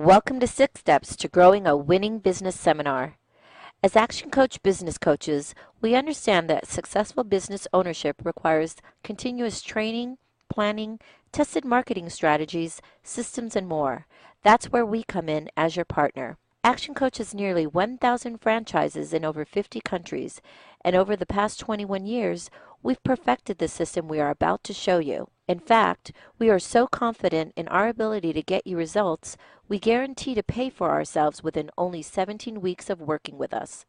Welcome to 6 Steps to Growing a Winning Business Seminar. As Action Coach business coaches, we understand that successful business ownership requires continuous training, planning, tested marketing strategies, systems, and more. That's where we come in as your partner. Action Coach has nearly 1,000 franchises in over 50 countries, and over the past 21 years, we've perfected the system we are about to show you. In fact, we are so confident in our ability to get you results, we guarantee to pay for ourselves within only 17 weeks of working with us.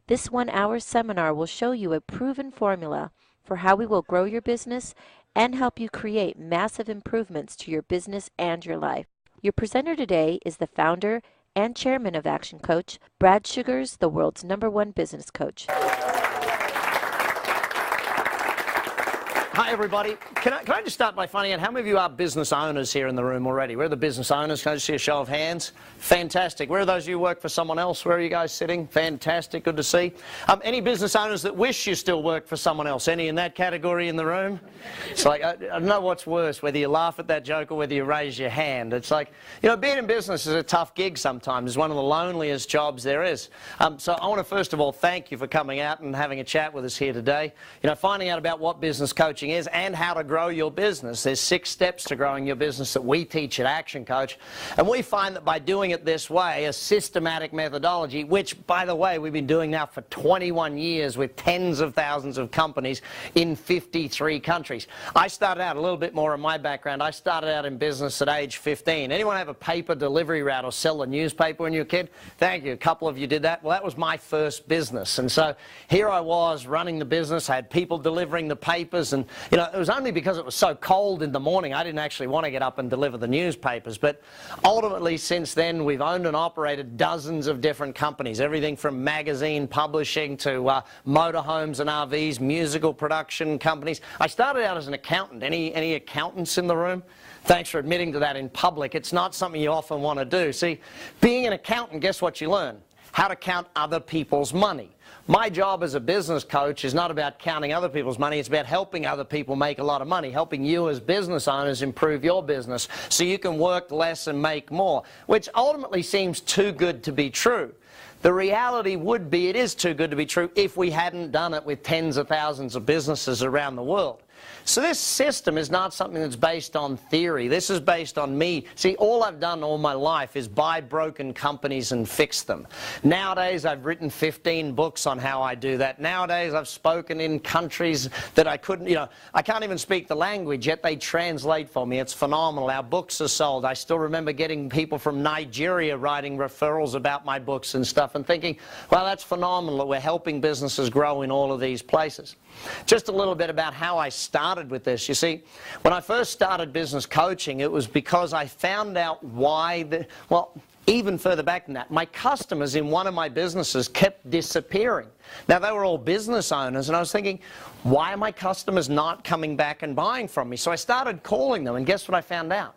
This 1-hour seminar will show you a proven formula for how we will grow your business and help you create massive improvements to your business and your life. Your presenter today is the founder and chairman of Action Coach, Brad Sugars, the world's #1 business coach. Hi, everybody. Can I just start by finding out how many of you are business owners here in the room already? Where are the business owners? Can I just see a show of hands? Fantastic. Where are those of you who work for someone else? Where are you guys sitting? Fantastic. Good to see. Any business owners that wish you still worked for someone else? Any in that category in the room? It's like, I don't know what's worse, whether you laugh at that joke or whether you raise your hand. It's like, you know, being in business is a tough gig sometimes. It's one of the loneliest jobs there is. So I want to first of all thank you for coming out and having a chat with us here today. You know, finding out about what business coaching is and how to grow your business. There's 6 steps to growing your business that we teach at Action Coach, and we find that by doing it this way, a systematic methodology, which by the way we've been doing now for 21 years with tens of thousands of companies in 53 countries. I started out, a little bit more of my background, I started out in business at age 15. Anyone have a paper delivery route or sell a newspaper when you were a kid? Thank you, a couple of you did that. Well, that was my first business, and so here I was running the business. I had people delivering the papers, and you know, it was only because it was so cold in the morning I didn't actually want to get up and deliver the newspapers. But ultimately, since then, we've owned and operated dozens of different companies, everything from magazine publishing to motorhomes and RVs, musical production companies. I started out as an accountant. Any accountants in the room? Thanks for admitting to that in public. It's not something you often want to do. See, being an accountant, guess what you learn? How to count other people's money. My job as a business coach is not about counting other people's money, it's about helping other people make a lot of money, helping you as business owners improve your business so you can work less and make more, which ultimately seems too good to be true. The reality would be it is too good to be true if we hadn't done it with tens of thousands of businesses around the world. So this system is not something that's based on theory. This is based on me. See, all I've done all my life is buy broken companies and fix them. Nowadays, I've written 15 books on how I do that. Nowadays, I've spoken in countries that I couldn't, you know, I can't even speak the language, yet they translate for me. It's phenomenal. Our books are sold. I still remember getting people from Nigeria writing referrals about my books and stuff and thinking, well, that's phenomenal that we're helping businesses grow in all of these places. Just a little bit about how I started with this. You see, when I first started business coaching, it was because I found out why, well, even further back than that, my customers in one of my businesses kept disappearing. Now, they were all business owners, and I was thinking, why are my customers not coming back and buying from me? So I started calling them, and guess what I found out?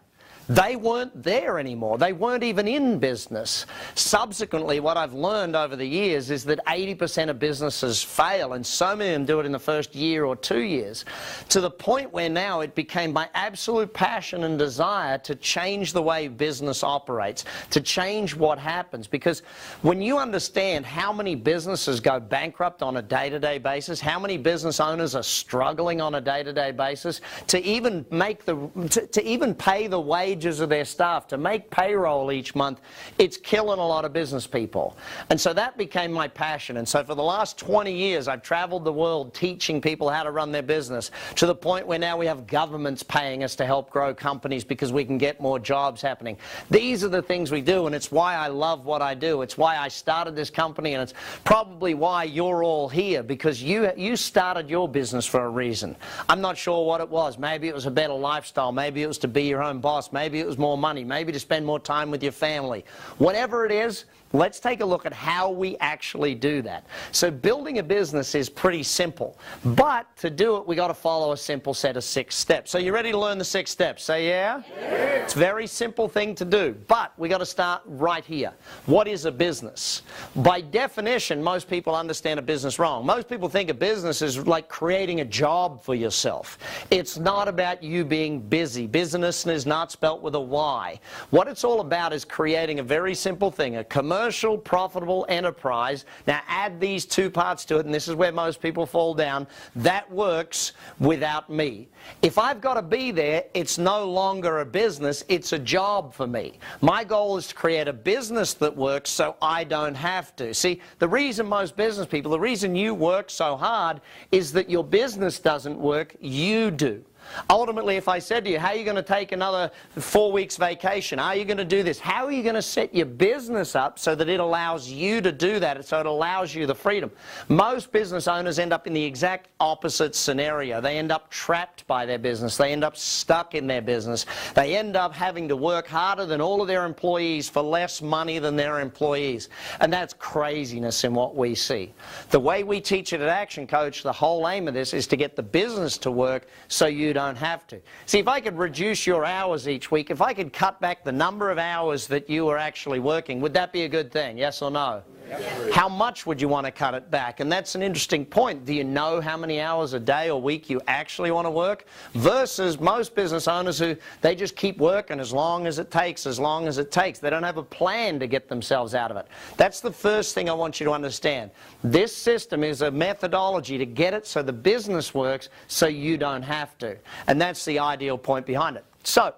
They weren't there anymore. They weren't even in business. Subsequently, what I've learned over the years is that 80% of businesses fail, and so many of them do it in the first year or 2 years, to the point where now it became my absolute passion and desire to change the way business operates, to change what happens. Because when you understand how many businesses go bankrupt on a day-to-day basis, how many business owners are struggling on a day-to-day basis, to even pay the wage of their staff, to make payroll each month, it's killing a lot of business people. And so that became my passion. And so for the last 20 years, I've traveled the world teaching people how to run their business, to the point where now we have governments paying us to help grow companies because we can get more jobs happening. These are the things we do, and it's why I love what I do. It's why I started this company, and it's probably why you're all here, because you started your business for a reason. I'm not sure what it was. Maybe it was a better lifestyle. Maybe it was to be your own boss. Maybe it was more money, maybe to spend more time with your family. Whatever it is, let's take a look at how we actually do that. So building a business is pretty simple, but to do it we got to follow a simple set of 6 steps. So you ready to learn the 6 steps? Say yeah? Yeah. It's a very simple thing to do, but we got to start right here. What is a business? By definition, most people understand a business wrong. Most people think a business is like creating a job for yourself. It's not about you being busy. Business is not spelt with a Y. What it's all about is creating a very simple thing, a commercial, profitable enterprise. Now add these 2 parts to it, and this is where most people fall down. That works without me. If I've got to be there, it's no longer a business, it's a job for me. My goal is to create a business that works so I don't have to. See, the reason most business people, the reason you work so hard is that your business doesn't work, you do. Ultimately, if I said to you, how are you going to take another 4 weeks vacation? How are you going to do this? How are you going to set your business up so that it allows you to do that, so it allows you the freedom? Most business owners end up in the exact opposite scenario. They end up trapped by their business. They end up stuck in their business. They end up having to work harder than all of their employees for less money than their employees. And that's craziness in what we see. The way we teach it at Action Coach, the whole aim of this is to get the business to work so you don't have to. See, if I could reduce your hours each week, if I could cut back the number of hours that you are actually working, would that be a good thing? Yes or no? Yes. How much would you want to cut it back? And that's an interesting point. Do you know how many hours a day or week you actually want to work? Versus most business owners who, they just keep working as long as it takes, as long as it takes. They don't have a plan to get themselves out of it. That's the first thing I want you to understand. This system is a methodology to get it so the business works so you don't have to. And that's the ideal point behind it. So,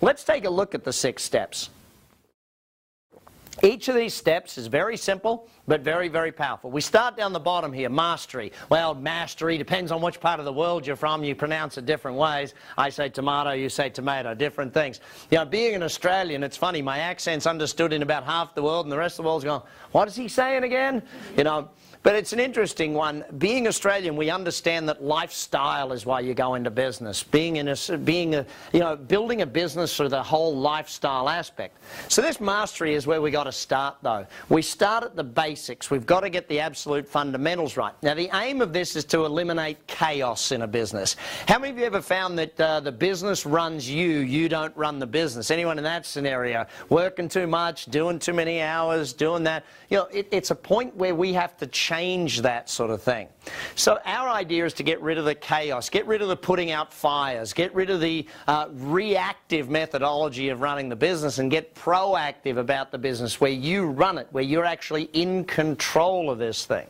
let's take a look at the 6 steps. Each of these steps is very simple, but very, very powerful. We start down the bottom here, mastery. Well, mastery depends on which part of the world you're from. You pronounce it different ways. I say tomato, you say tomato, different things. You know, being an Australian, it's funny, my accent's understood in about half the world, and the rest of the world's going, what is he saying again? You know, but it's an interesting one. Being Australian, we understand that lifestyle is why you go into business. Building a business for the whole lifestyle aspect. So this mastery is where we got to start, though. We start at the basics. We've got to get the absolute fundamentals right. Now, the aim of this is to eliminate chaos in a business. How many of you ever found that the business runs you, you don't run the business? Anyone in that scenario? Working too much, doing too many hours, doing that? You know, it's a point where we have to change that sort of thing. So our idea is to get rid of the chaos, get rid of the putting out fires, get rid of the reactive methodology of running the business and get proactive about the business where you run it, where you're actually in control of this thing.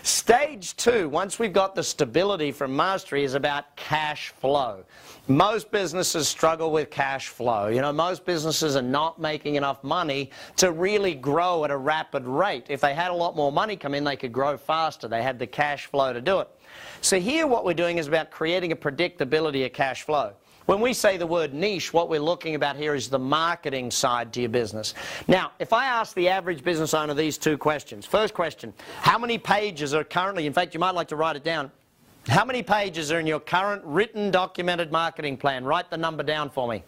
Stage 2, once we've got the stability from mastery, is about cash flow. Most businesses struggle with cash flow. You know, most businesses are not making enough money to really grow at a rapid rate. If they had a lot more money come in, they could grow faster. They had the cash flow to do it. So here what we're doing is about creating a predictability of cash flow. When we say the word niche, what we're looking about here is the marketing side to your business. Now, if I ask the average business owner these 2 questions. First question, how many pages are currently, in fact, you might like to write it down, how many pages are in your current written documented marketing plan? Write the number down for me.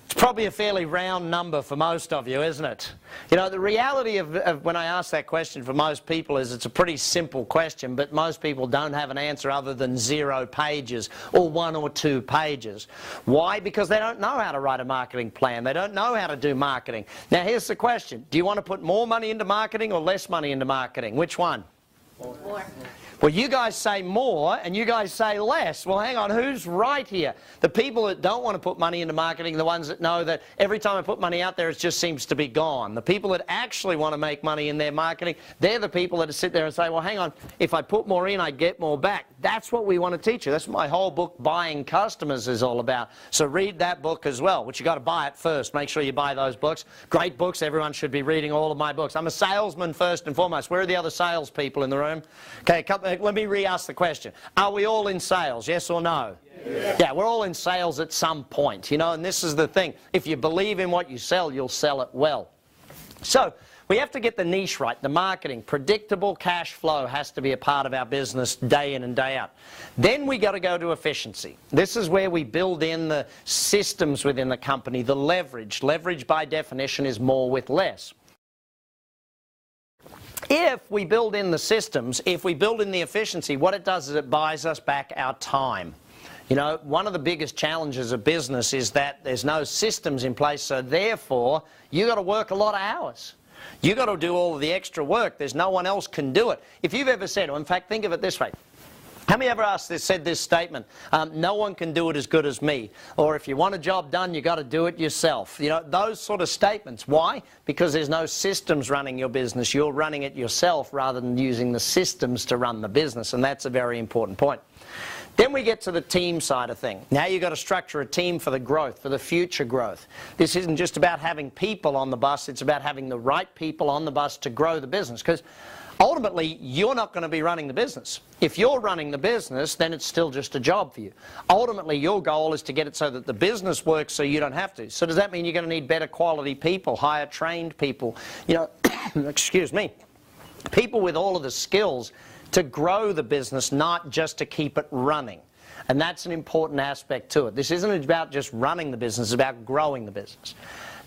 It's probably a fairly round number for most of you, isn't it? You know, the reality of when I ask that question for most people is it's a pretty simple question, but most people don't have an answer other than 0 pages or 1 or 2 pages. Why? Because they don't know how to write a marketing plan. They don't know how to do marketing. Now, here's the question. Do you want to put more money into marketing or less money into marketing? Which one? More. Well, you guys say more and you guys say less. Well, hang on, who's right here? The people that don't want to put money into marketing are the ones that know that every time I put money out there, it just seems to be gone. The people that actually want to make money in their marketing, they're the people that sit there and say, well, hang on, if I put more in, I get more back. That's what we want to teach you. That's what my whole book, Buying Customers, is all about. So read that book as well, which you got to buy it first. Make sure you buy those books. Great books. Everyone should be reading all of my books. I'm a salesman first and foremost. Where are the other salespeople in the room? Okay, let me re-ask the question. Are we all in sales, yes or no? Yes. Yeah, we're all in sales at some point, you know, and this is the thing. If you believe in what you sell, you'll sell it well. So, we have to get the niche right, the marketing. Predictable cash flow has to be a part of our business day in and day out. Then we got to go to efficiency. This is where we build in the systems within the company, the leverage. Leverage by definition is more with less. If we build in the systems, if we build in the efficiency, what it does is it buys us back our time. You know, one of the biggest challenges of business is that there's no systems in place, so therefore you've got to work a lot of hours. You've got to do all of the extra work. There's no one else can do it. If you've ever said, or in fact think of it this way, how many ever said this statement, no one can do it as good as me, or if you want a job done, you've got to do it yourself. You know, those sort of statements. Why? Because there's no systems running your business. You're running it yourself rather than using the systems to run the business, and that's a very important point. Then we get to the team side of things. Now you've got to structure a team for the growth, for the future growth. This isn't just about having people on the bus, it's about having the right people on the bus to grow the business. Because ultimately, you're not going to be running the business. If you're running the business, then it's still just a job for you. Ultimately, your goal is to get it so that the business works so you don't have to. So does that mean you're going to need better quality people, higher trained people, you know, excuse me, people with all of the skills to grow the business, not just to keep it running. And that's an important aspect to it. This isn't about just running the business, it's about growing the business.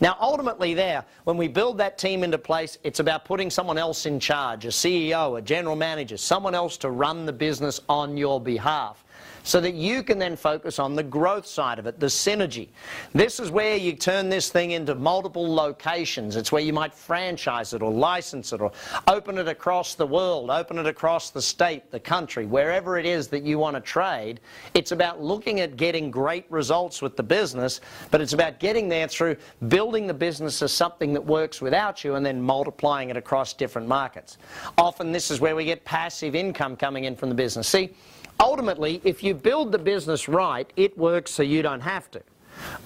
Now ultimately there, when we build that team into place, it's about putting someone else in charge, a CEO, a general manager, someone else to run the business on your behalf, so that you can then focus on the growth side of it, the synergy. This is where you turn this thing into multiple locations. It's where you might franchise it or license it or open it across the world, open it across the state, the country, wherever it is that you want to trade. It's about looking at getting great results with the business, but it's about getting there through building the business as something that works without you and then multiplying it across different markets. Often this is where we get passive income coming in from the business. See, ultimately, if you build the business right, it works so you don't have to.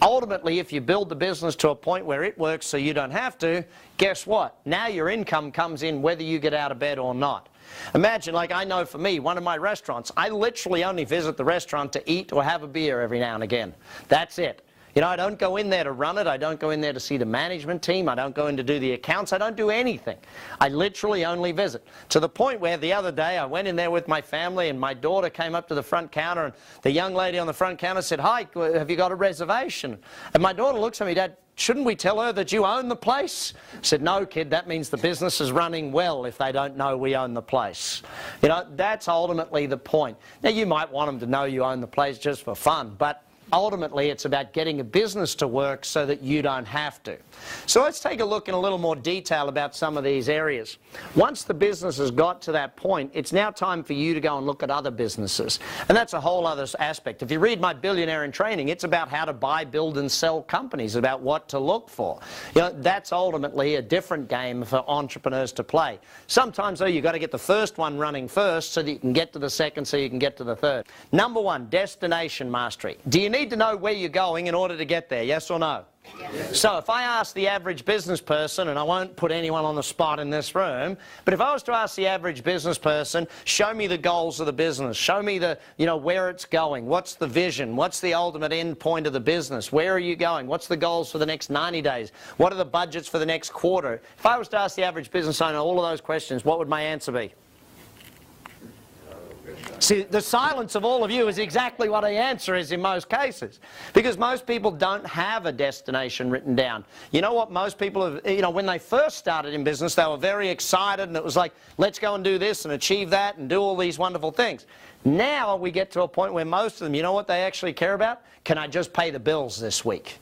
Ultimately, if you build the business to a point where it works so you don't have to, guess what? Now your income comes in whether you get out of bed or not. Imagine, like I know for me, one of my restaurants, I literally only visit the restaurant to eat or have a beer every now and again. That's it. You know, I don't go in there to run it, I don't go in there to see the management team, I don't go in to do the accounts, I don't do anything. I literally only visit. To the point where the other day I went in there with my family and my daughter came up to the front counter and the young lady on the front counter said, "Hi, have you got a reservation?" And my daughter looks at me, "Dad, shouldn't we tell her that you own the place?" I said, "No, kid, that means the business is running well if they don't know we own the place." You know, that's ultimately the point. Now you might want them to know you own the place just for fun, but ultimately, it's about getting a business to work so that you don't have to. So let's take a look in a little more detail about some of these areas. Once the business has got to that point, it's now time for you to go and look at other businesses. And that's a whole other aspect. If you read my Billionaire in Training, it's about how to buy, build, and sell companies, about what to look for. You know, that's ultimately a different game for entrepreneurs to play. Sometimes, though, you've got to get the first one running first so that you can get to the second, so you can get to the third. Number one, destination mastery. Do you need to know where you're going in order to get there, yes or no? Yes. So if I ask the average business person, and I won't put anyone on the spot in this room, but if I was to ask the average business person, show me the goals of the business, show me the, you know, where it's going, what's the vision, what's the ultimate end point of the business, where are you going, what's the goals for the next 90 days, what are the budgets for the next quarter? If I was to ask the average business owner all of those questions, what would my answer be? See, the silence of all of you is exactly what the answer is in most cases. Because most people don't have a destination written down. You know what most people have, you know, when they first started in business, they were very excited and it was like, let's go and do this and achieve that and do all these wonderful things. Now we get to a point where most of them, you know what they actually care about? Can I just pay the bills this week?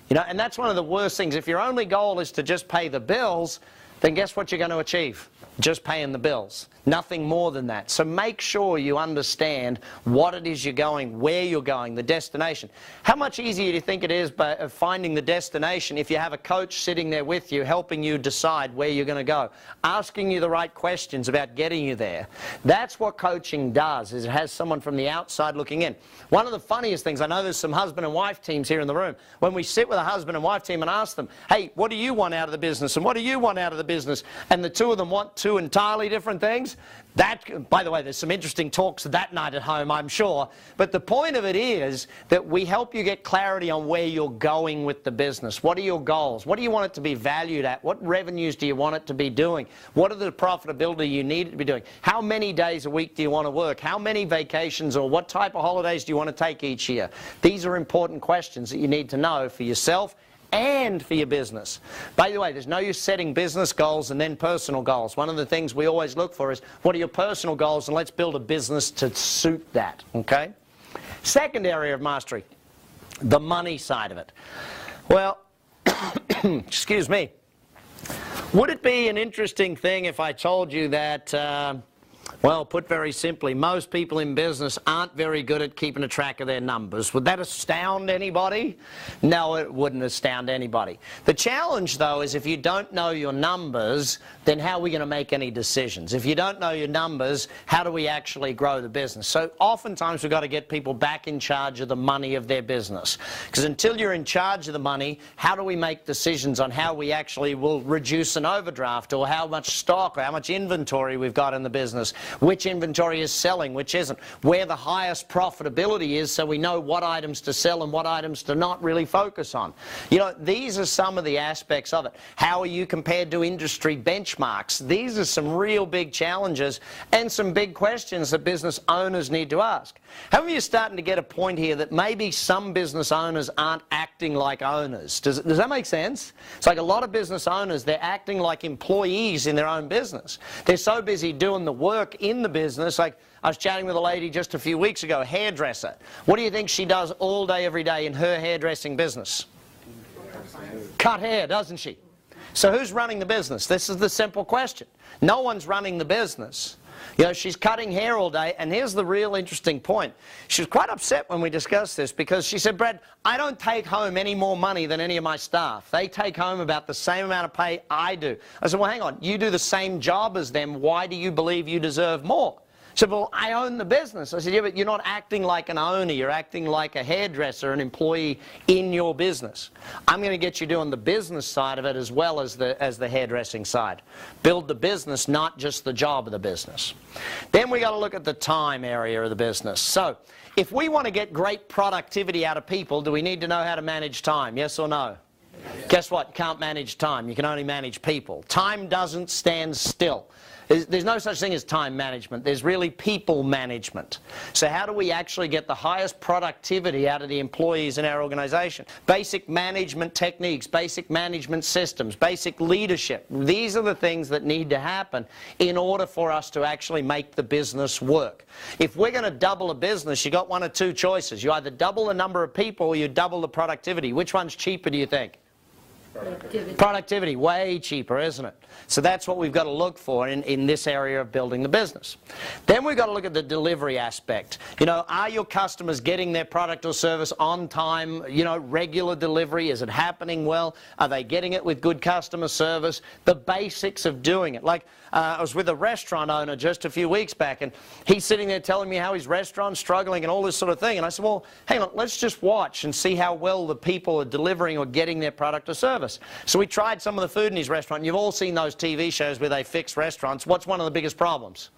You know, and that's one of the worst things. If your only goal is to just pay the bills, then guess what you're going to achieve? Just paying the bills. Nothing more than that. So make sure you understand what it is you're going, where you're going, the destination. How much easier do you think it is by finding the destination if you have a coach sitting there with you, helping you decide where you're going to go, asking you the right questions about getting you there? That's what coaching does, is it has someone from the outside looking in. One of the funniest things, I know there's some husband and wife teams here in the room, when we sit with a husband and wife team and ask them, hey, what do you want out of the business and what do you want out of the business? And the two of them want two entirely different things. That, by the way, there's some interesting talks that night at home, I'm sure. But the point of it is that we help you get clarity on where you're going with the business. What are your goals? What do you want it to be valued at? What revenues do you want it to be doing? What are the profitability you need it to be doing? How many days a week do you want to work? How many vacations or what type of holidays do you want to take each year? These are important questions that you need to know for yourself and for your business. By the way, there's no use setting business goals and then personal goals. One of the things we always look for is, what are your personal goals, and let's build a business to suit that, okay? Second area of mastery, the money side of it. Well, excuse me. Would it be an interesting thing if I told you that, well, put very simply, most people in business aren't very good at keeping a track of their numbers? Would that astound anybody? No, it wouldn't astound anybody. The challenge, though, is if you don't know your numbers, then how are we going to make any decisions? If you don't know your numbers, how do we actually grow the business? So oftentimes we've got to get people back in charge of the money of their business. Because until you're in charge of the money, how do we make decisions on how we actually will reduce an overdraft, or how much stock or how much inventory we've got in the business? Which inventory is selling, which isn't, where the highest profitability is, so we know what items to sell and what items to not really focus on. You know, these are some of the aspects of it. How are you compared to industry benchmarks? These are some real big challenges and some big questions that business owners need to ask. How many of you are starting to get a point here that maybe some business owners aren't acting like owners? Does that make sense? It's like a lot of business owners, they're acting like employees in their own business. They're so busy doing the work in the business. Like, I was chatting with a lady just a few weeks ago, a hairdresser. What do you think she does all day, every day in her hairdressing business? Cut hair, doesn't she? So who's running the business? This is the simple question. No one's running the business. You know, she's cutting hair all day, and here's the real interesting point. She was quite upset when we discussed this, because she said, Brad, I don't take home any more money than any of my staff. They take home about the same amount of pay I do. I said, well, hang on, you do the same job as them. Why do you believe you deserve more? She said, well, I own the business. I said, yeah, but you're not acting like an owner. You're acting like a hairdresser, an employee in your business. I'm going to get you doing the business side of it as well as the hairdressing side. Build the business, not just the job of the business. Then we got to look at the time area of the business. So if we want to get great productivity out of people, do we need to know how to manage time? Yes or no? Guess what? You can't manage time. You can only manage people. Time doesn't stand still. There's no such thing as time management. There's really people management. So how do we actually get the highest productivity out of the employees in our organization? Basic management techniques, basic management systems, basic leadership. These are the things that need to happen in order for us to actually make the business work. If we're going to double a business, you've got one of two choices. You either double the number of people or you double the productivity. Which one's cheaper, do you think? Productivity, way cheaper, isn't it? So that's what we've got to look for in this area of building the business. Then we've got to look at the delivery aspect. You know, are your customers getting their product or service on time? You know, regular delivery, is it happening well? Are they getting it with good customer service? The basics of doing it. Like, I was with a restaurant owner just a few weeks back, and he's sitting there telling me how his restaurant's struggling and all this sort of thing. And I said, well, hang on, let's just watch and see how well the people are delivering or getting their product or service. So we tried some of the food in his restaurant. You've all seen those TV shows where they fix restaurants. What's one of the biggest problems?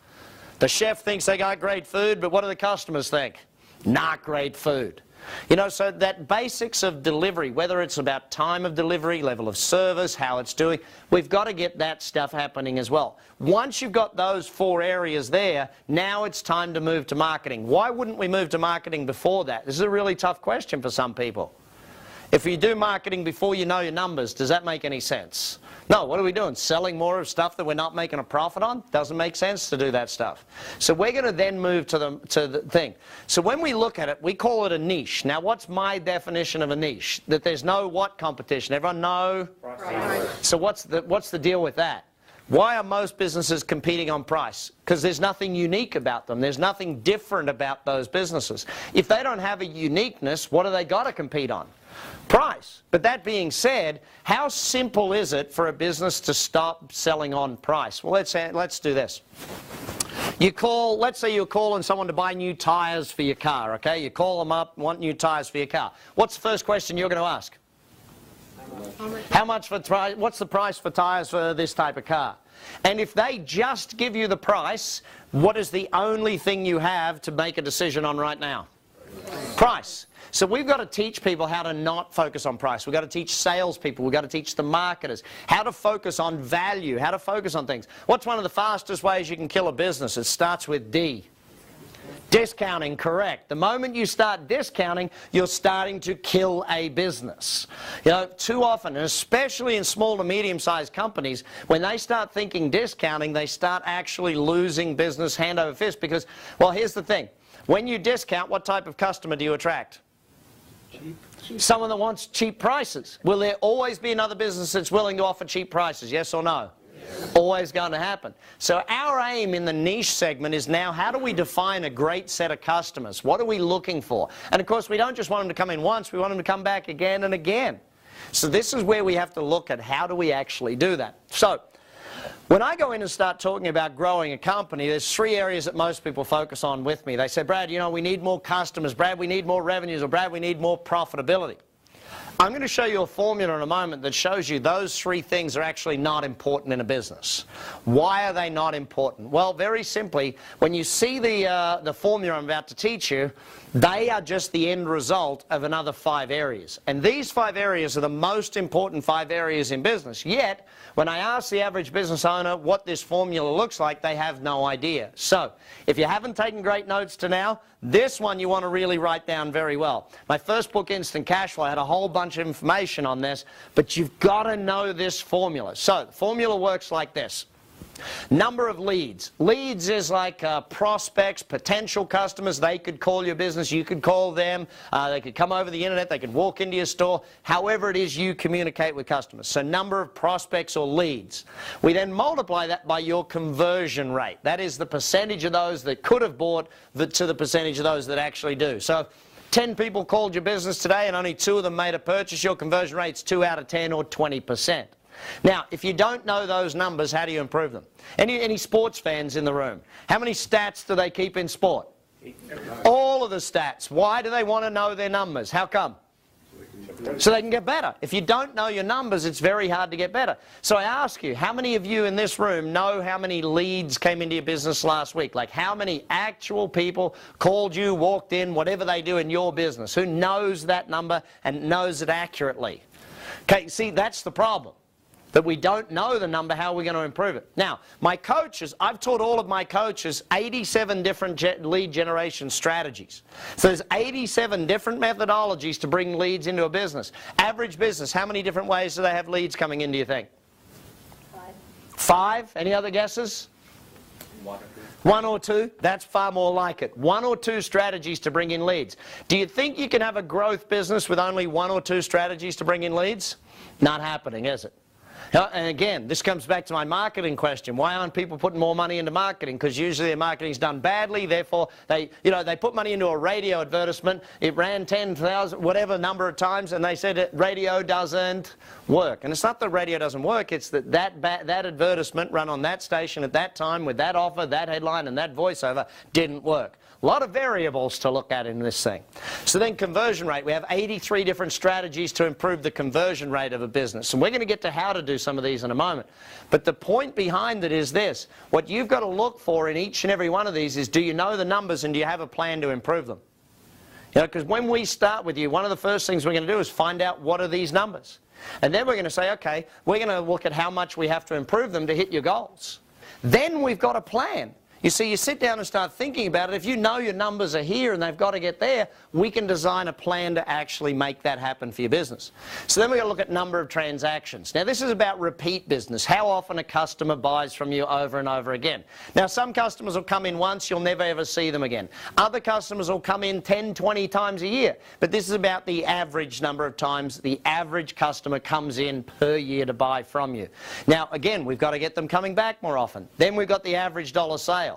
The chef thinks they got great food, but what do the customers think? Not great food. You know, so that basics of delivery, whether it's about time of delivery, level of service, how it's doing, we've got to get that stuff happening as well. Once you've got those four areas there, now it's time to move to marketing. Why wouldn't we move to marketing before that? This is a really tough question for some people. If you do marketing before you know your numbers, does that make any sense? No, what are we doing? Selling more of stuff that we're not making a profit on? Doesn't make sense to do that stuff. So we're going to then move to the thing. So when we look at it, we call it a niche. Now, what's my definition of a niche? That there's no what competition? Everyone know? Price. So what's the deal with that? Why are most businesses competing on price? Because there's nothing unique about them. There's nothing different about those businesses. If they don't have a uniqueness, what do they got to compete on? Price. But that being said, how simple is it for a business to stop selling on price? Well, let's do this. Let's say you're calling someone to buy new tires for your car, okay? You call them up, want new tires for your car. What's the first question you're going to ask? How much for what's the price for tires for this type of car? And if they just give you the price, what is the only thing you have to make a decision on right now? Price. So we've got to teach people how to not focus on price. We've got to teach salespeople. We've got to teach the marketers how to focus on value, how to focus on things. What's one of the fastest ways you can kill a business? It starts with D. Discounting, correct. The moment you start discounting, you're starting to kill a business. You know, too often, and especially in small to medium-sized companies, when they start thinking discounting, they start actually losing business hand over fist because, well, here's the thing. When you discount, what type of customer do you attract? Cheap. Someone that wants cheap prices. Will there always be another business that's willing to offer cheap prices, yes or no? Always going to happen. So our aim in the niche segment is now, how do we define a great set of customers? What are we looking for? And of course, we don't just want them to come in once, we want them to come back again and again. So this is where we have to look at how do we actually do that. So when I go in and start talking about growing a company, there's 3 areas that most people focus on with me. They say, Brad, you know, we need more customers, Brad, we need more revenues, or Brad, we need more profitability. I'm going to show you a formula in a moment that shows you those 3 things are actually not important in a business. Why are they not important? Well, very simply, when you see the formula I'm about to teach you, they are just the end result of another 5 areas. And these 5 areas are the most important 5 areas in business. Yet, when I ask the average business owner what this formula looks like, they have no idea. So, if you haven't taken great notes to now, this one you want to really write down very well. My first book, Instant Cash Flow, had a whole bunch of information on this, but you've got to know this formula. So, the formula works like this. Number of leads. Leads is like prospects, potential customers. They could call your business, you could call them, they could come over the internet, they could walk into your store, however it is you communicate with customers. So number of prospects or leads. We then multiply that by your conversion rate. That is the percentage of those that could have bought to the percentage of those that actually do. So 10 people called your business today and only 2 of them made a purchase, your conversion rate's 2 out of 10 or 20%. Now, if you don't know those numbers, how do you improve them? Any sports fans in the room? How many stats do they keep in sport? All of the stats. Why do they want to know their numbers? How come? So they can get better. If you don't know your numbers, it's very hard to get better. So I ask you, how many of you in this room know how many leads came into your business last week? Like how many actual people called you, walked in, whatever they do in your business? Who knows that number and knows it accurately? Okay, see, that's the problem. That we don't know the number, how are we going to improve it? Now, my coaches, I've taught all of my coaches 87 different lead generation strategies. So there's 87 different methodologies to bring leads into a business. Average business, how many different ways do they have leads coming in, do you think? 5. 5? Any other guesses? 1 or 2? That's far more like it. 1 or 2 strategies to bring in leads. Do you think you can have a growth business with only 1 or 2 strategies to bring in leads? Not happening, is it? And again, this comes back to my marketing question. Why aren't people putting more money into marketing? Because usually their marketing's done badly, therefore they put money into a radio advertisement, it ran 10,000, whatever number of times, and they said radio doesn't work. And it's not that radio doesn't work, it's that that advertisement run on that station at that time with that offer, that headline, and that voiceover didn't work. A lot of variables to look at in this thing. So then conversion rate. We have 83 different strategies to improve the conversion rate of a business. And we're going to get to how to do some of these in a moment. But the point behind it is this. What you've got to look for in each and every one of these is, do you know the numbers and do you have a plan to improve them? You know, because when we start with you, one of the first things we're going to do is find out what are these numbers. And then we're going to say, okay, we're going to look at how much we have to improve them to hit your goals. Then we've got a plan. You see, you sit down and start thinking about it. If you know your numbers are here and they've got to get there, we can design a plan to actually make that happen for your business. So then we've got to look at number of transactions. Now, this is about repeat business, how often a customer buys from you over and over again. Now, some customers will come in once, you'll never ever see them again. Other customers will come in 10, 20 times a year. But this is about the average number of times the average customer comes in per year to buy from you. Now, again, we've got to get them coming back more often. Then we've got the average dollar sale.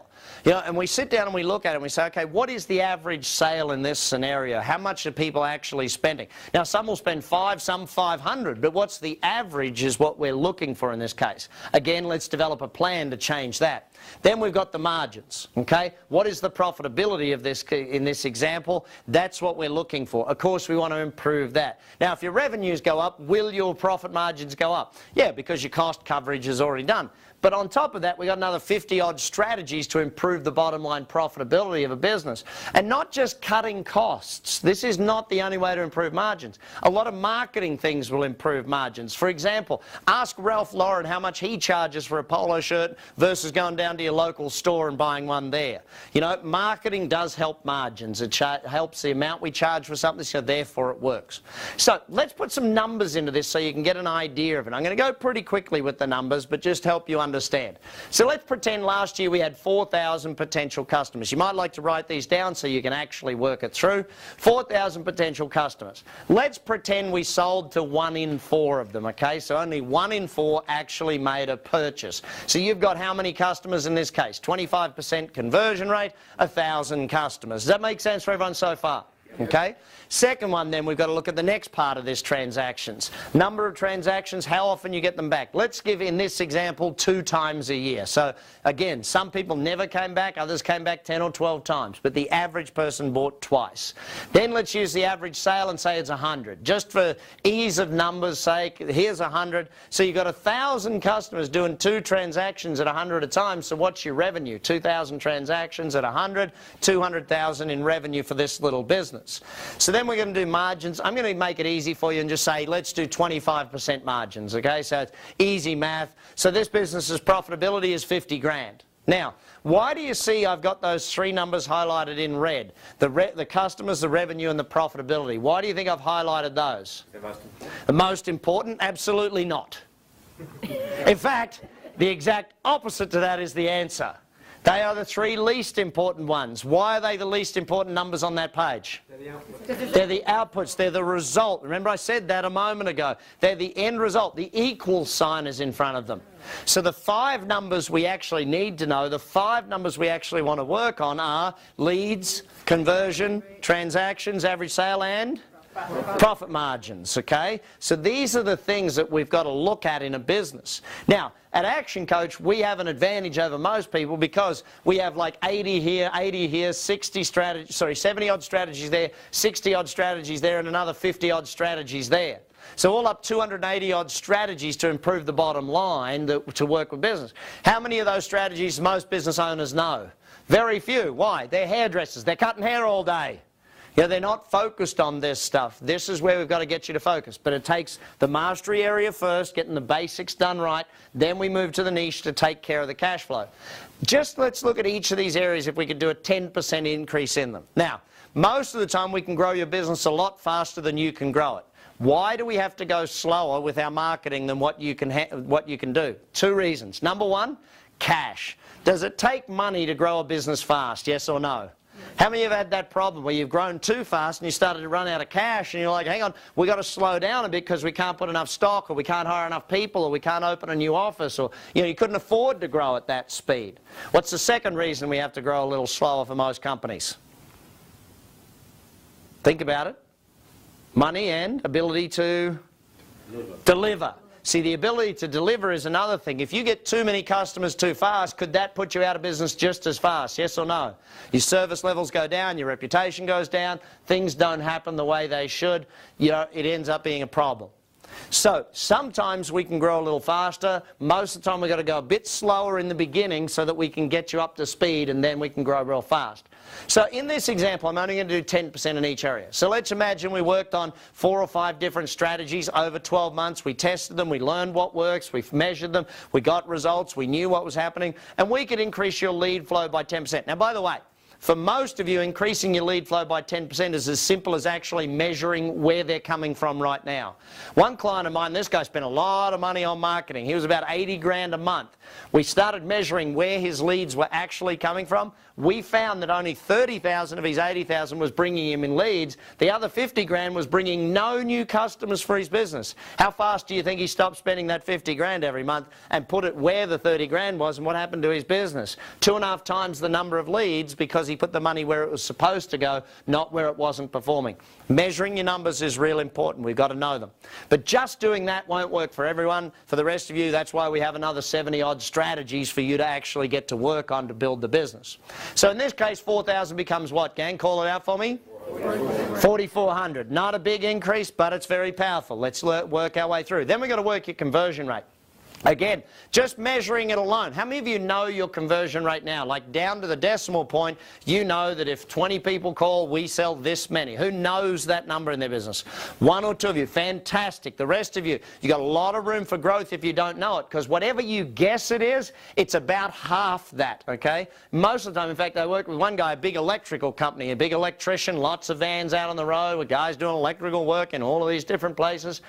You know, and we sit down and we look at it and we say, okay, what is the average sale in this scenario? How much are people actually spending? Now, some will spend 5, some 500, but what's the average is what we're looking for in this case. Again, let's develop a plan to change that. Then we've got the margins, okay? What is the profitability of this in this example? That's what we're looking for. Of course, we want to improve that. Now, if your revenues go up, will your profit margins go up? Yeah, because your cost coverage is already done. But on top of that, we got another 50-odd strategies to improve the bottom line profitability of a business. And not just cutting costs. This is not the only way to improve margins. A lot of marketing things will improve margins. For example, ask Ralph Lauren how much he charges for a polo shirt versus going down to your local store and buying one there. You know, marketing does help margins. It helps the amount we charge for something, so therefore it works. So let's put some numbers into this so you can get an idea of it. I'm going to go pretty quickly with the numbers, but just help you understand. So let's pretend last year we had 4,000 potential customers. You might like to write these down so you can actually work it through. 4,000 potential customers. Let's pretend we sold to 1 in 4 of them, okay? So only 1 in 4 actually made a purchase. So you've got how many customers in this case? 25% conversion rate, 1,000 customers. Does that make sense for everyone so far? Okay. Second one, then, we've got to look at the next part of this, transactions. Number of transactions, how often you get them back. Let's give, in this example, 2 times a year. So again, some people never came back, others came back 10 or 12 times, but the average person bought twice. Then let's use the average sale and say it's 100. Just for ease of numbers sake, here's 100. So you've got 1,000 customers doing 2 transactions at 100 a time. So what's your revenue? 2,000 transactions at 100, 200,000 in revenue for this little business. So then we're going to do margins. I'm going to make it easy for you and just say let's do 25% margins, okay? So it's easy math. So this business's profitability is 50 grand. Now, why do you see I've got those 3 numbers highlighted in red? The customers, the revenue, and the profitability. Why do you think I've highlighted those? The most important. The most important? Absolutely not. In fact, the exact opposite to that is the answer. They are the 3 least important ones. Why are they the least important numbers on that page? They're the outputs. They're the outputs. They're the result. Remember I said that a moment ago. They're the end result. The equal sign is in front of them. So the 5 numbers we actually need to know, the 5 numbers we actually want to work on are leads, conversion, transactions, average sale, and profit margins, okay? So these are the things that we've got to look at in a business. Now, at Action Coach, we have an advantage over most people because we have like 80 here, 70 odd strategies there, 60 odd strategies there, and another 50 odd strategies there. So all up 280 odd strategies to improve the bottom line to work with business. How many of those strategies most business owners know? Very few. Why? They're hairdressers. They're cutting hair all day. Yeah, they're not focused on this stuff. This is where we've got to get you to focus. But it takes the mastery area first, getting the basics done right. Then we move to the niche to take care of the cash flow. Just let's look at each of these areas if we could do a 10% increase in them. Now, most of the time we can grow your business a lot faster than you can grow it. Why do we have to go slower with our marketing than what you can do? 2 reasons. Number 1, cash. Does it take money to grow a business fast, yes or no? How many of you have had that problem where you've grown too fast and you started to run out of cash and you're like, hang on, we've got to slow down a bit because we can't put enough stock, or we can't hire enough people, or we can't open a new office, or you couldn't afford to grow at that speed. What's the second reason we have to grow a little slower for most companies? Think about it. Money and ability to deliver. See, the ability to deliver is another thing. If you get too many customers too fast, could that put you out of business just as fast? Yes or no? Your service levels go down, your reputation goes down, things don't happen the way they should. It ends up being a problem. So sometimes we can grow a little faster. Most of the time we've got to go a bit slower in the beginning so that we can get you up to speed, and then we can grow real fast. So in this example, I'm only going to do 10% in each area. So let's imagine we worked on 4 or 5 different strategies over 12 months. We tested them, we learned what works, we measured them, we got results, we knew what was happening, and we could increase your lead flow by 10%. Now, by the way, for most of you, increasing your lead flow by 10% is as simple as actually measuring where they're coming from right now. One client of mine, this guy spent a lot of money on marketing. He was about 80 grand a month. We started measuring where his leads were actually coming from. We found that only 30,000 of his 80,000 was bringing him in leads. The other 50 grand was bringing no new customers for his business. How fast do you think he stopped spending that 50 grand every month and put it where the 30 grand was, and what happened to his business? 2.5 times the number of leads because he put the money where it was supposed to go, not where it wasn't performing. Measuring your numbers is real important. We've got to know them. But just doing that won't work for everyone. For the rest of you, that's why we have another 70-odd strategies for you to actually get to work on to build the business. So in this case, 4,000 becomes what, gang? Call it out for me. 4,400. Not a big increase, but it's very powerful. Let's work our way through. Then we've got to work your conversion rate. Again, just measuring it alone. How many of you know your conversion rate now? Like down to the decimal point, you know that if 20 people call, we sell this many. Who knows that number in their business? One or two of you, fantastic. The rest of you, you got a lot of room for growth if you don't know it, because whatever you guess it is, it's about half that, okay? Most of the time, in fact, I worked with one guy, a big electrical company, a big electrician, lots of vans out on the road with guys doing electrical work in all of these different places.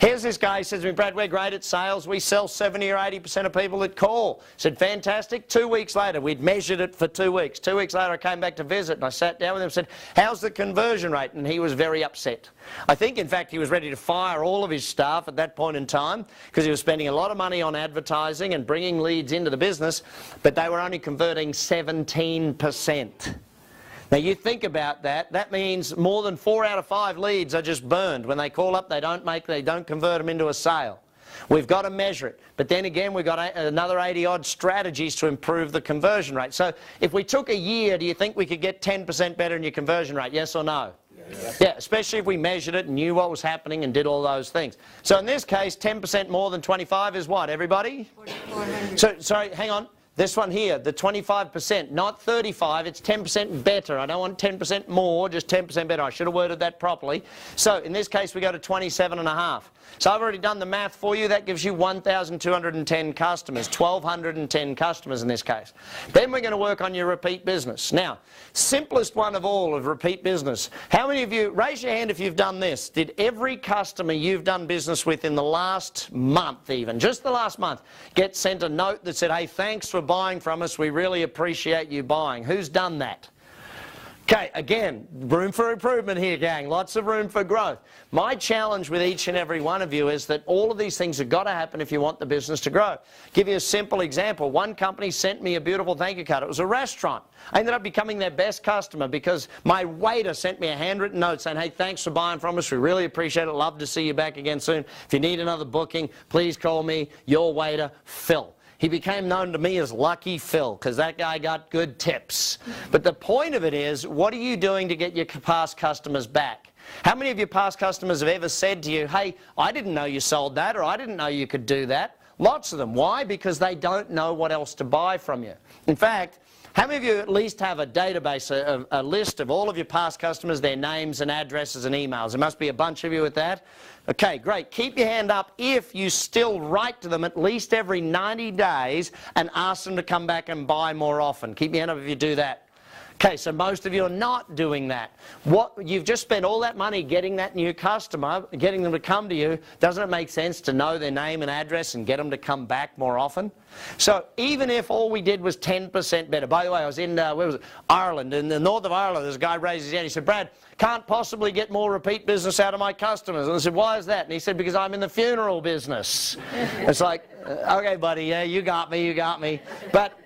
Here's this guy, he says to me, Brad, we're great at sales. We sell 70 or 80% of people that call. I said, fantastic. 2 weeks later, we'd measured it for 2 weeks. 2 weeks later, I came back to visit and I sat down with him and said, how's the conversion rate? And he was very upset. I think, in fact, he was ready to fire all of his staff at that point in time because he was spending a lot of money on advertising and bringing leads into the business, but they were only converting 17%. Now you think about that, that means more than 4 out of 5 leads are just burned. When they call up, they don't convert them into a sale. We've got to measure it. But then again, we've got another 80-odd strategies to improve the conversion rate. So if we took a year, do you think we could get 10% better in your conversion rate, yes or no? Yes. Yeah, especially if we measured it and knew what was happening and did all those things. So in this case, 10% more than 25 is what, everybody? 4,400. So, sorry, hang on. This one here, the 25%, not 35, it's 10% better. I don't want 10% more, just 10% better. I should have worded that properly. So in this case, we go to 27.5. So I've already done the math for you. That gives you 1,210 customers, 1,210 customers in this case. Then we're going to work on your repeat business. Now, simplest one of all of repeat business. How many of you, raise your hand if you've done this. Did every customer you've done business with in the last month even, just the last month, get sent a note that said, hey, thanks for buying from us, we really appreciate you buying? Who's done that? Okay, again, room for improvement here, gang. Lots of room for growth. My challenge with each and every one of you is that all of these things have got to happen if you want the business to grow. Give you a simple example. One company sent me a beautiful thank you card. It was a restaurant. I ended up becoming their best customer because my waiter sent me a handwritten note saying, hey, thanks for buying from us. We really appreciate it. Love to see you back again soon. If you need another booking, please call me, your waiter, Phil. He became known to me as Lucky Phil because that guy got good tips. But the point of it is, what are you doing to get your past customers back? How many of your past customers have ever said to you, hey, I didn't know you sold that, or I didn't know you could do that? Lots of them. Why? Because they don't know what else to buy from you. In fact, how many of you at least have a database, a list of all of your past customers, their names and addresses and emails? There must be a bunch of you with that. Okay, great. Keep your hand up if you still write to them at least every 90 days and ask them to come back and buy more often. Keep your hand up if you do that. Okay, so most of you are not doing that. You've just spent all that money getting that new customer, getting them to come to you. Doesn't it make sense to know their name and address and get them to come back more often? So even if all we did was 10% better. By the way, I was in, where was it? Ireland. In the north of Ireland, there's a guy raised his hand. He said, Brad, can't possibly get more repeat business out of my customers. And I said, why is that? And he said, because I'm in the funeral business. It's like, okay, buddy, yeah, you got me, you got me. But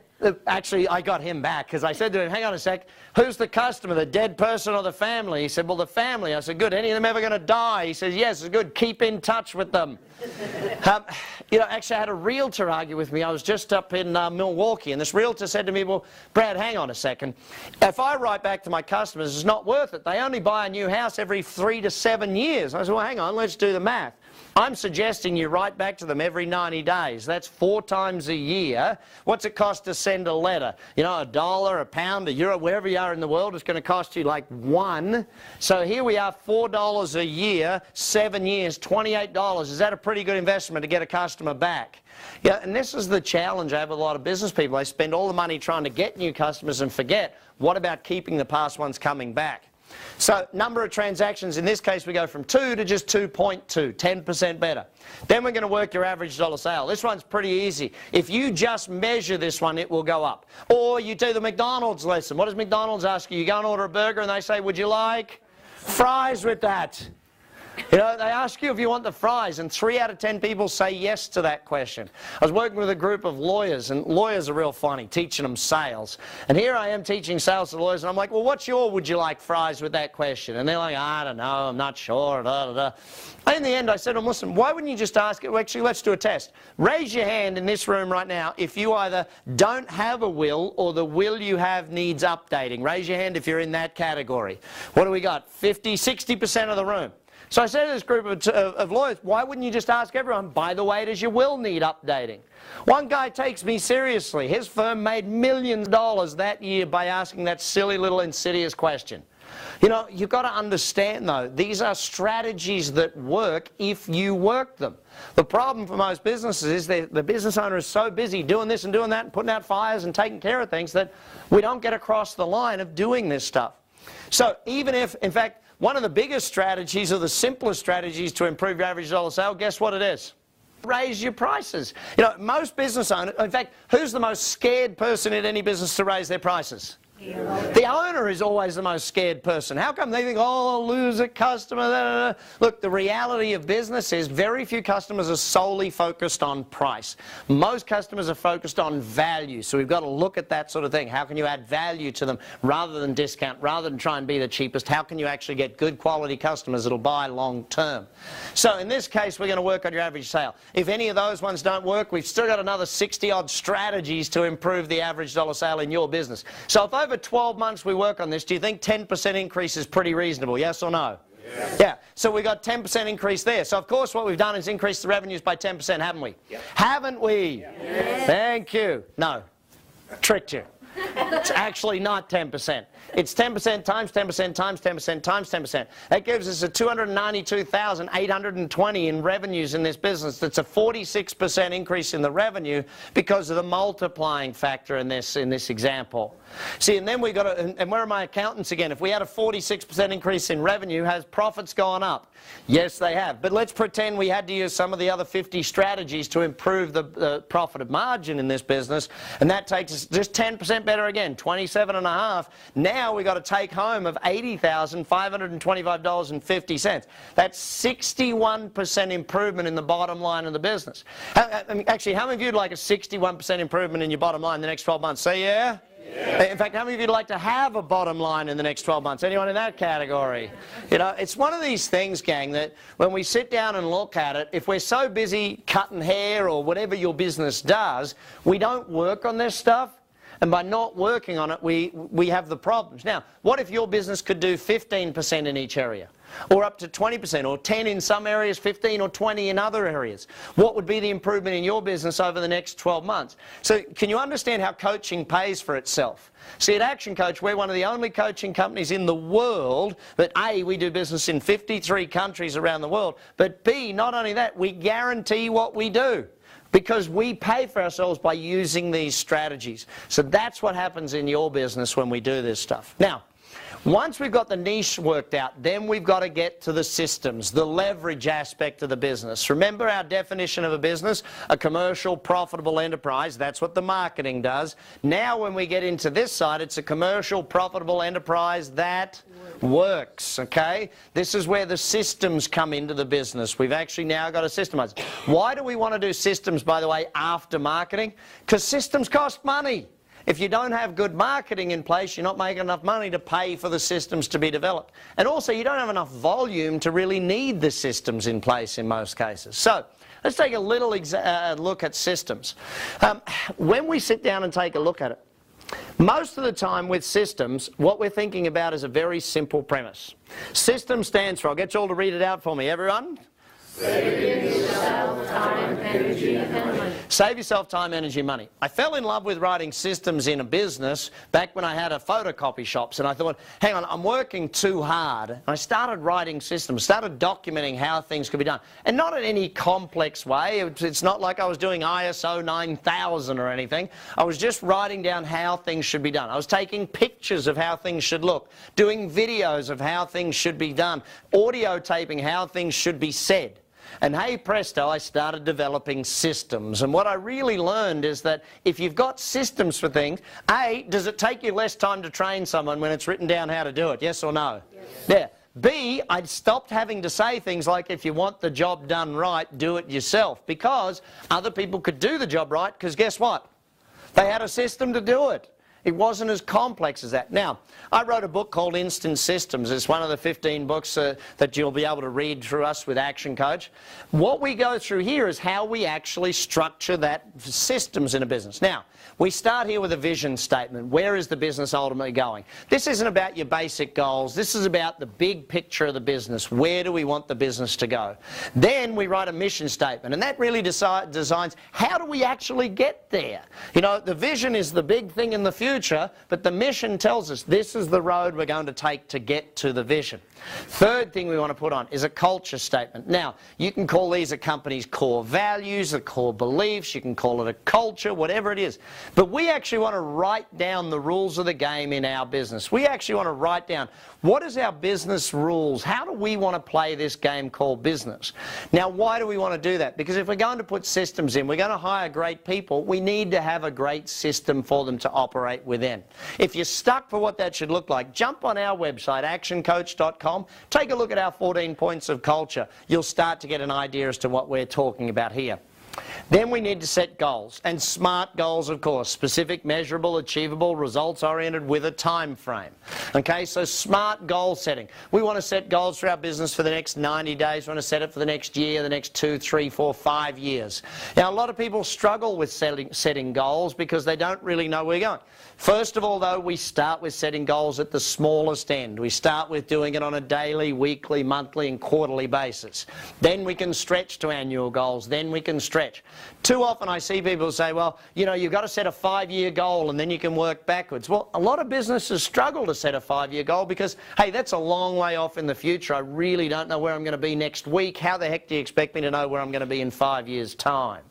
actually, I got him back because I said to him, hang on a sec, who's the customer, the dead person or the family? He said, well, the family. I said, good. Any of them ever going to die? He says, yes, it's good. Keep in touch with them. You know, actually, I had a realtor argue with me. I was just up in Milwaukee, and this realtor said to me, well, Brad, hang on a second. If I write back to my customers, it's not worth it. They only buy a new house every 3 to 7 years. I said, well, hang on, let's do the math. I'm suggesting you write back to them every 90 days. That's 4 times a year. What's it cost to send a letter? You know, $1, £1, €1, wherever you are in the world, it's going to cost you like 1. So here we are, $4 a year, 7 years, $28. Is that a pretty good investment to get a customer back? Yeah, and this is the challenge I have with a lot of business people. They spend all the money trying to get new customers and forget, what about keeping the past ones coming back? So number of transactions, in this case we go from 2 to just 2.2, 10% better. Then we're going to work your average dollar sale. This one's pretty easy. If you just measure this one, it will go up. Or you do the McDonald's lesson. What does McDonald's ask you? You go and order a burger and they say, would you like fries with that? You know, they ask you if you want the fries, and 3 out of 10 people say yes to that question. I was working with a group of lawyers, and lawyers are real funny, teaching them sales. And here I am teaching sales to lawyers, and I'm like, well, what's your would you like fries with that question? And they're like, I don't know, I'm not sure, da, da, da. And in the end, I said to them, listen, why wouldn't you just ask it? Well, actually, let's do a test. Raise your hand in this room right now if you either don't have a will or the will you have needs updating. Raise your hand if you're in that category. What do we got? 50, 60% of the room. So I said to this group of lawyers, why wouldn't you just ask everyone, by the way, does your will need updating? One guy takes me seriously. His firm made millions of dollars that year by asking that silly little insidious question. You know, you've got to understand, though, these are strategies that work if you work them. The problem for most businesses is the business owner is so busy doing this and doing that and putting out fires and taking care of things that we don't get across the line of doing this stuff. So even if, in fact, one of the biggest strategies or the simplest strategies to improve your average dollar sale, guess what it is? Raise your prices. You know, most business owners, in fact, who's the most scared person in any business to raise their prices? The owner is always the most scared person. How come they think, oh, I'll lose a customer? Da, da, da. Look, the reality of business is very few customers are solely focused on price. Most customers are focused on value. So we've got to look at that sort of thing. How can you add value to them rather than discount, rather than try and be the cheapest? How can you actually get good quality customers that'll buy long term? So in this case, we're going to work on your average sale. If any of those ones don't work, we've still got another 60-odd strategies to improve the average dollar sale in your business. So if over 12 months we work on this, do you think 10% increase is pretty reasonable, yes or no? Yeah, so we got 10% increase there. So of course what we've done is increase the revenues by 10%, haven't we? Yep. Haven't we? Yes. Thank you. No, tricked you. It's actually not 10%. It's 10% times 10% times 10% times 10%. That gives us a $292,820 in revenues in this business. That's a 46% increase in the revenue because of the multiplying factor in this example. See, and then we got to, and where are my accountants again? If we had a 46% increase in revenue, has profits gone up? Yes, they have. But let's pretend we had to use some of the other 50 strategies to improve the profit margin in this business, and that takes us just 10% better again, 27.5. Now we got a take home of $80,525.50. That's 61% improvement in the bottom line of the business. Actually, how many of you would like a 61% improvement in your bottom line in the next 12 months? Say yeah. Yeah. In fact, how many of you would like to have a bottom line in the next 12 months? Anyone in that category? You know, it's one of these things, gang, that when we sit down and look at it, if we're so busy cutting hair or whatever your business does, we don't work on this stuff. And by not working on it, we have the problems. Now, what if your business could do 15% in each area? Or up to 20%, or 10 in some areas, 15 or 20 in other areas? What would be the improvement in your business over the next 12 months? So can you understand how coaching pays for itself? See, at ActionCOACH, we're one of the only coaching companies in the world that A, we do business in 53 countries around the world, but B, not only that, we guarantee what we do, because we pay for ourselves by using these strategies. So that's what happens in your business when we do this stuff. Now, once we've got the niche worked out, then we've got to get to the systems, the leverage aspect of the business. Remember our definition of a business, a commercial, profitable enterprise. That's what the marketing does. Now when we get into this side, it's a commercial, profitable enterprise that works, okay? This is where the systems come into the business. We've actually now got to systemize. Why do we want to do systems, by the way, after marketing? Because systems cost money. If you don't have good marketing in place, you're not making enough money to pay for the systems to be developed. And also, you don't have enough volume to really need the systems in place in most cases. So, let's take a little look at systems. When we sit down and take a look at it, most of the time with systems, what we're thinking about is a very simple premise. System stands for, I'll get you all to read it out for me, everyone. Save yourself time, energy, and money. Save yourself time, energy, money. I fell in love with writing systems in a business back when I had a photocopy shops, and I thought, hang on, I'm working too hard. And I started writing systems, started documenting how things could be done. And not in any complex way. It's not like I was doing ISO 9000 or anything. I was just writing down how things should be done. I was taking pictures of how things should look, doing videos of how things should be done, audio taping how things should be said. And hey presto, I started developing systems. And what I really learned is that if you've got systems for things, A, does it take you less time to train someone when it's written down how to do it? Yes or no? Yes. Yeah. B, I'd stopped having to say things like, if you want the job done right, do it yourself. Because other people could do the job right, because guess what? They had a system to do it. It wasn't as complex as that. Now, I wrote a book called Instant Systems. It's one of the 15 books that you'll be able to read through us with Action Coach. What we go through here is how we actually structure that systems in a business. Now, we start here with a vision statement. Where is the business ultimately going? This isn't about your basic goals. This is about the big picture of the business. Where do we want the business to go? Then we write a mission statement, and that really designs how do we actually get there. You know, the vision is the big thing in the future, but the mission tells us this is the road we're going to take to get to the vision. Third thing we want to put on is a culture statement. Now, you can call these a company's core values, a core beliefs, you can call it a culture, whatever it is. But we actually want to write down the rules of the game in our business. We actually want to write down what is our business rules? How do we want to play this game called business? Now, why do we want to do that? Because if we're going to put systems in, we're going to hire great people, we need to have a great system for them to operate within. If you're stuck for what that should look like, jump on our website, actioncoach.com, take a look at our 14 points of culture. You'll start to get an idea as to what we're talking about here. Then we need to set goals, and SMART goals, of course, specific, measurable, achievable, results-oriented with a time frame. Okay, so SMART goal setting. We want to set goals for our business for the next 90 days. We want to set it for the next year, the next 2, 3, 4, 5 years. Now, a lot of people struggle with setting goals because they don't really know where we're going. First of all, though, we start with setting goals at the smallest end. We start with doing it on a daily, weekly, monthly, and quarterly basis. Then we can stretch to annual goals. Then we can stretch. Too often I see people say, well, you know, you've got to set a 5-year goal and then you can work backwards. Well, a lot of businesses struggle to set a 5-year goal because, hey, that's a long way off in the future. I really don't know where I'm going to be next week. How the heck do you expect me to know where I'm going to be in 5 years' time?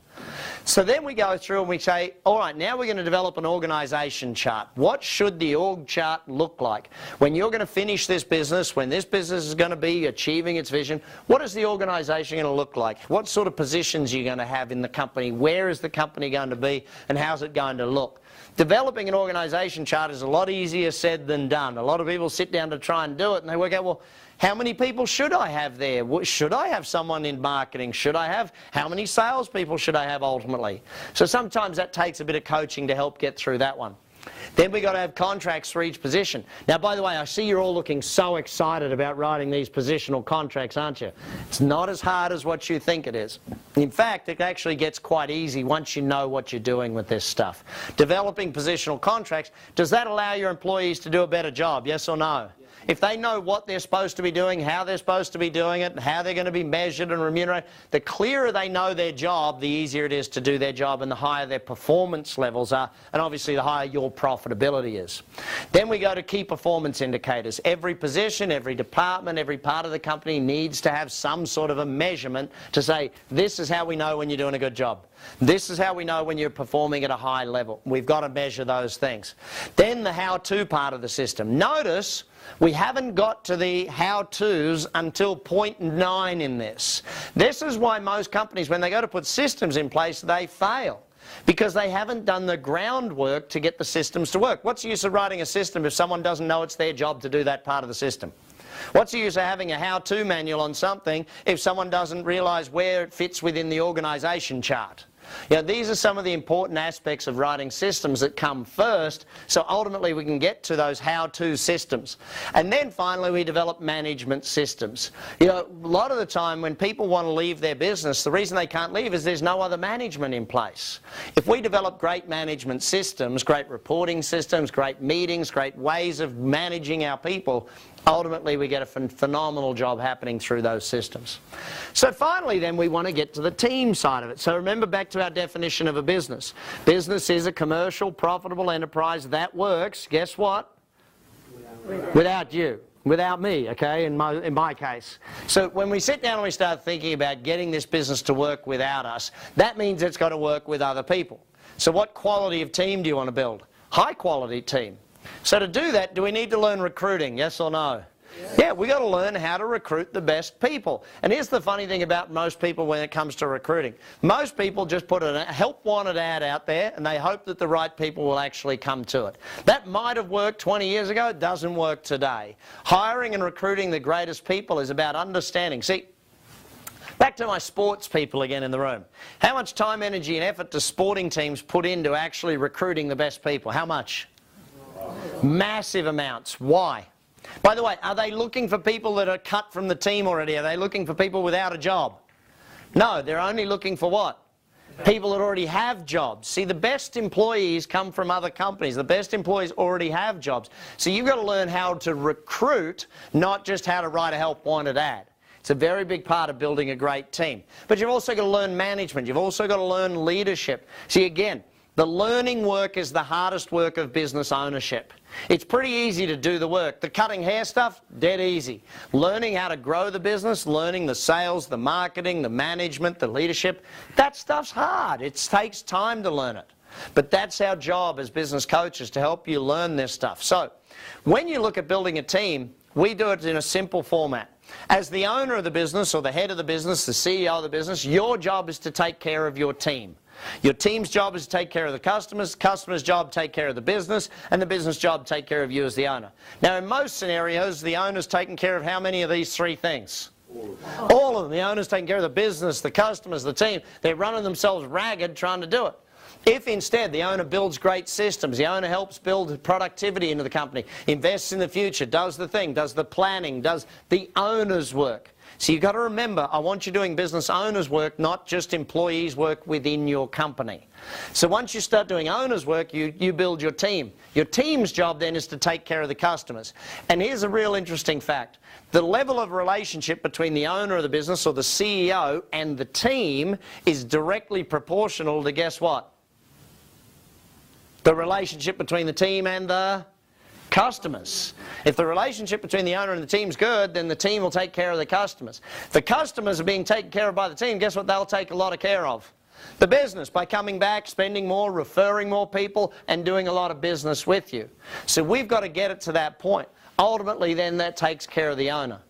So then we go through and we say, all right, now we're going to develop an organisation chart. What should the org chart look like? When you're going to finish this business, when this business is going to be achieving its vision, what is the organisation going to look like? What sort of positions are you going to have in the company? Where is the company going to be? And how's it going to look? Developing an organisation chart is a lot easier said than done. A lot of people sit down to try and do it and they work out, well, how many people should I have there? Should I have someone in marketing? How many salespeople should I have ultimately? So sometimes that takes a bit of coaching to help get through that one. Then we've got to have contracts for each position. Now, by the way, I see you're all looking so excited about writing these positional contracts, aren't you? It's not as hard as what you think it is. In fact, it actually gets quite easy once you know what you're doing with this stuff. Developing positional contracts, does that allow your employees to do a better job, yes or no? If they know what they're supposed to be doing, how they're supposed to be doing it, and how they're going to be measured and remunerated, the clearer they know their job, the easier it is to do their job and the higher their performance levels are, and obviously the higher your profitability is. Then we go to key performance indicators. Every position, every department, every part of the company needs to have some sort of a measurement to say, this is how we know when you're doing a good job. This is how we know when you're performing at a high level. We've got to measure those things. Then the how-to part of the system. Notice we haven't got to the how-tos until point 9 in this. This is why most companies, when they go to put systems in place, they fail. Because they haven't done the groundwork to get the systems to work. What's the use of writing a system if someone doesn't know it's their job to do that part of the system? What's the use of having a how-to manual on something if someone doesn't realise where it fits within the organisation chart? You know, these are some of the important aspects of writing systems that come first, so ultimately we can get to those how-to systems. And then finally we develop management systems. You know, a lot of the time when people want to leave their business, the reason they can't leave is there's no other management in place. If we develop great management systems, great reporting systems, great meetings, great ways of managing our people, ultimately we get a phenomenal job happening through those systems. So finally then we want to get to the team side of it. So remember back to our definition of a business. Business is a commercial, profitable enterprise that works, guess what? Without you. Without me, okay, in my case. So when we sit down and we start thinking about getting this business to work without us, that means it's got to work with other people. So what quality of team do you want to build? High quality team. So to do that, do we need to learn recruiting, yes or no? Yeah, we've got to learn how to recruit the best people. And here's the funny thing about most people when it comes to recruiting. Most people just put a help wanted ad out there and they hope that the right people will actually come to it. That might have worked 20 years ago, it doesn't work today. Hiring and recruiting the greatest people is about understanding. See, back to my sports people again in the room. How much time, energy and effort do sporting teams put into actually recruiting the best people? How much? Massive amounts. Why? By the way, are they looking for people that are cut from the team already? Are they looking for people without a job? No, they're only looking for what? People that already have jobs. See, the best employees come from other companies. The best employees already have jobs. So you've got to learn how to recruit, not just how to write a help wanted ad. It's a very big part of building a great team. But you've also got to learn management. You've also got to learn leadership. See, again, the learning work is the hardest work of business ownership. It's pretty easy to do the work. The cutting hair stuff, dead easy. Learning how to grow the business, learning the sales, the marketing, the management, the leadership, that stuff's hard. It takes time to learn it. But that's our job as business coaches, to help you learn this stuff. So, when you look at building a team, we do it in a simple format. As the owner of the business, or the head of the business, the CEO of the business, your job is to take care of your team. Your team's job is to take care of the customers job to take care of the business, and the business job to take care of you as the owner. Now, in most scenarios, the owner's taking care of how many of these three things? All of them. The owner's taking care of the business, the customers, the team. They're running themselves ragged trying to do it. If instead the owner builds great systems, the owner helps build productivity into the company, invests in the future, does the thing, does the planning, does the owner's work. So you've got to remember, I want you doing business owners' work, not just employees' work within your company. So once you start doing owners' work, you build your team. Your team's job then is to take care of the customers. And here's a real interesting fact. The level of relationship between the owner of the business, or the CEO, and the team is directly proportional to, guess what? The relationship between the team and the customers. If the relationship between the owner and the team is good, then the team will take care of the customers. If the customers are being taken care of by the team, guess what they'll take a lot of care of? The business, by coming back, spending more, referring more people, and doing a lot of business with you. So we've got to get it to that point. Ultimately, then, that takes care of the owner.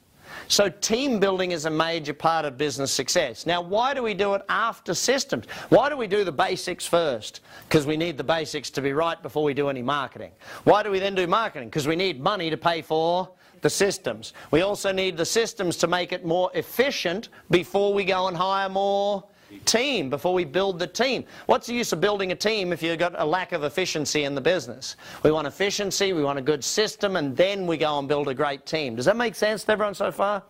So team building is a major part of business success. Now, why do we do it after systems? Why do we do the basics first? Because we need the basics to be right before we do any marketing. Why do we then do marketing? Because we need money to pay for the systems. We also need the systems to make it more efficient before we go and hire more team, before we build the team. What's the use of building a team if you've got a lack of efficiency in the business? We want efficiency, we want a good system, and then we go and build a great team. Does that make sense to everyone so far?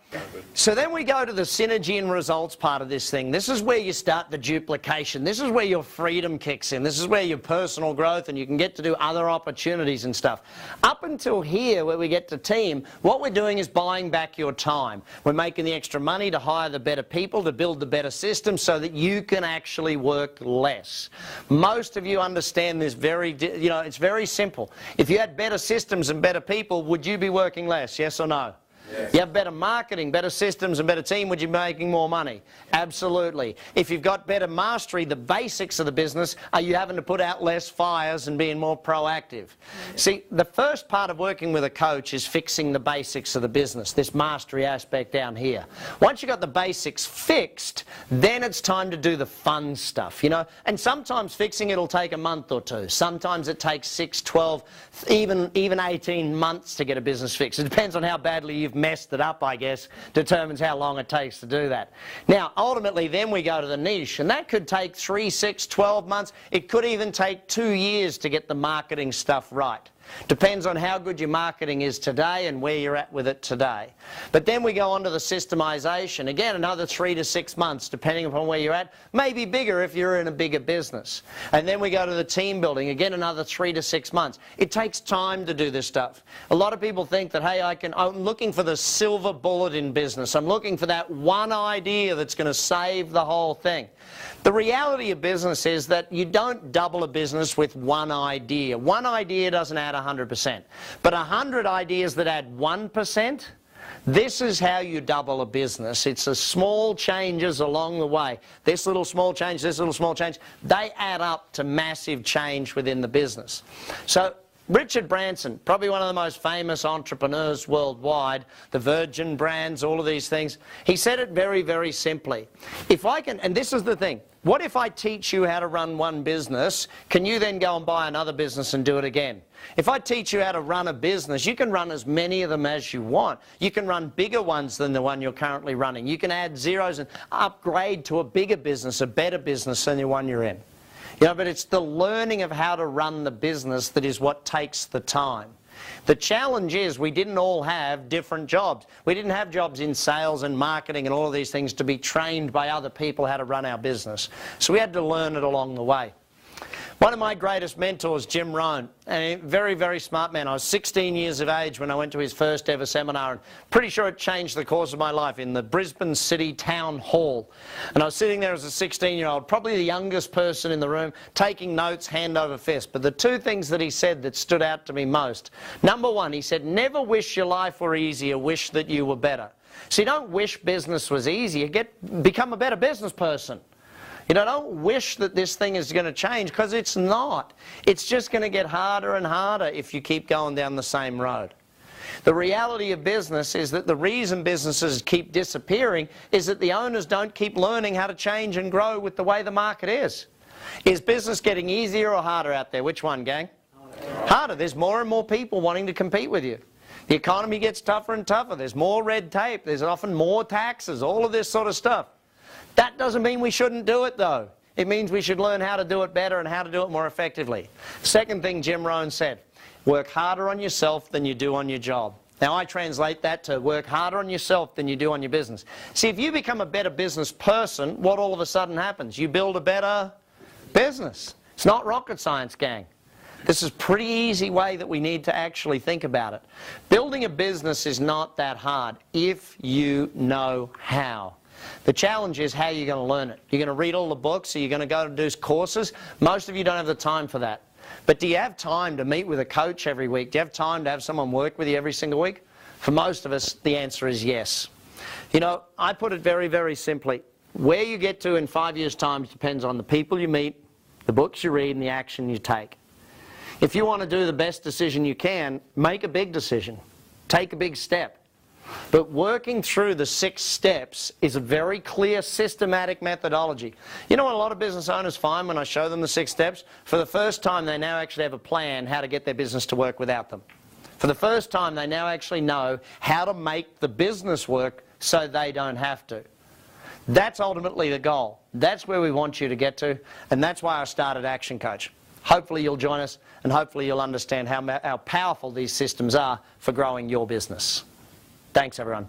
So then we go to the synergy and results part of this thing. This is where you start the duplication. This is where your freedom kicks in. This is where your personal growth, and you can get to do other opportunities and stuff. Up until here, where we get to team, what we're doing is buying back your time. We're making the extra money to hire the better people, to build the better system, so that you can actually work less. Most of you understand this it's very simple. If you had better systems and better people, would you be working less? Yes or no? Yes. You have better marketing, better systems and better team, would you be making more money? Absolutely. If you've got better mastery, the basics of the business, are you having to put out less fires and being more proactive? See, the first part of working with a coach is fixing the basics of the business, this mastery aspect down here. Once you've got the basics fixed, then it's time to do the fun stuff, and sometimes fixing it'll take a month or two. Sometimes it takes 6, 12, even 18 months to get a business fixed. It depends on how badly you've messed it up, I guess, determines how long it takes to do that. Now, ultimately, then we go to the niche, and that could take 3, 6, 12 months. It could even take 2 years to get the marketing stuff right. Depends on how good your marketing is today and where you're at with it today. But then we go on to the systemization. Again, another 3 to 6 months, depending upon where you're at. Maybe bigger if you're in a bigger business. And then we go to the team building. Again, another 3 to 6 months. It takes time to do this stuff. A lot of people think that, hey, I'm looking for the silver bullet in business. I'm looking for that one idea that's going to save the whole thing. The reality of business is that you don't double a business with one idea. One idea doesn't add 100%. But 100 ideas that add 1%, this is how you double a business. It's the small changes along the way. This little small change, this little small change, they add up to massive change within the business. So Richard Branson, probably one of the most famous entrepreneurs worldwide, the Virgin brands, all of these things, he said it very, very simply. If I can, and this is the thing, what if I teach you how to run one business, can you then go and buy another business and do it again? If I teach you how to run a business, you can run as many of them as you want. You can run bigger ones than the one you're currently running. You can add zeros and upgrade to a bigger business, a better business than the one you're in. You know, but it's the learning of how to run the business that is what takes the time. The challenge is we didn't all have different jobs. We didn't have jobs in sales and marketing and all of these things to be trained by other people how to run our business. So we had to learn it along the way. One of my greatest mentors, Jim Rohn, a very, very smart man. I was 16 years of age when I went to his first ever seminar, and pretty sure it changed the course of my life, in the Brisbane City Town Hall. And I was sitting there as a 16-year-old, probably the youngest person in the room, taking notes hand over fist. But the two things that he said that stood out to me most. Number one, he said, never wish your life were easier, wish that you were better. See, don't wish business was easier, become a better business person. You know, don't wish that this thing is going to change, because it's not. It's just going to get harder and harder if you keep going down the same road. The reality of business is that the reason businesses keep disappearing is that the owners don't keep learning how to change and grow with the way the market is. Is business getting easier or harder out there? Which one, gang? Harder. There's more and more people wanting to compete with you. The economy gets tougher and tougher. There's more red tape. There's often more taxes, all of this sort of stuff. That doesn't mean we shouldn't do it, though. It means we should learn how to do it better and how to do it more effectively. Second thing Jim Rohn said, work harder on yourself than you do on your job. Now, I translate that to work harder on yourself than you do on your business. See, if you become a better business person, what all of a sudden happens? You build a better business. It's not rocket science, gang. This is a pretty easy way that we need to actually think about it. Building a business is not that hard if you know how. The challenge is how you're going to learn it. You're going to read all the books, or you're going to go and do courses. Most of you don't have the time for that. But do you have time to meet with a coach every week? Do you have time to have someone work with you every single week? For most of us, the answer is yes. You know, I put it very, very simply. Where you get to in 5 years' time depends on the people you meet, the books you read, and the action you take. If you want to do the best decision you can, make a big decision. Take a big step. But working through the 6 steps is a very clear, systematic methodology. You know what a lot of business owners find when I show them the 6 steps? For the first time, they now actually have a plan how to get their business to work without them. For the first time, they now actually know how to make the business work so they don't have to. That's ultimately the goal. That's where we want you to get to, and that's why I started Action Coach. Hopefully you'll join us, and hopefully you'll understand how powerful these systems are for growing your business. Thanks, everyone.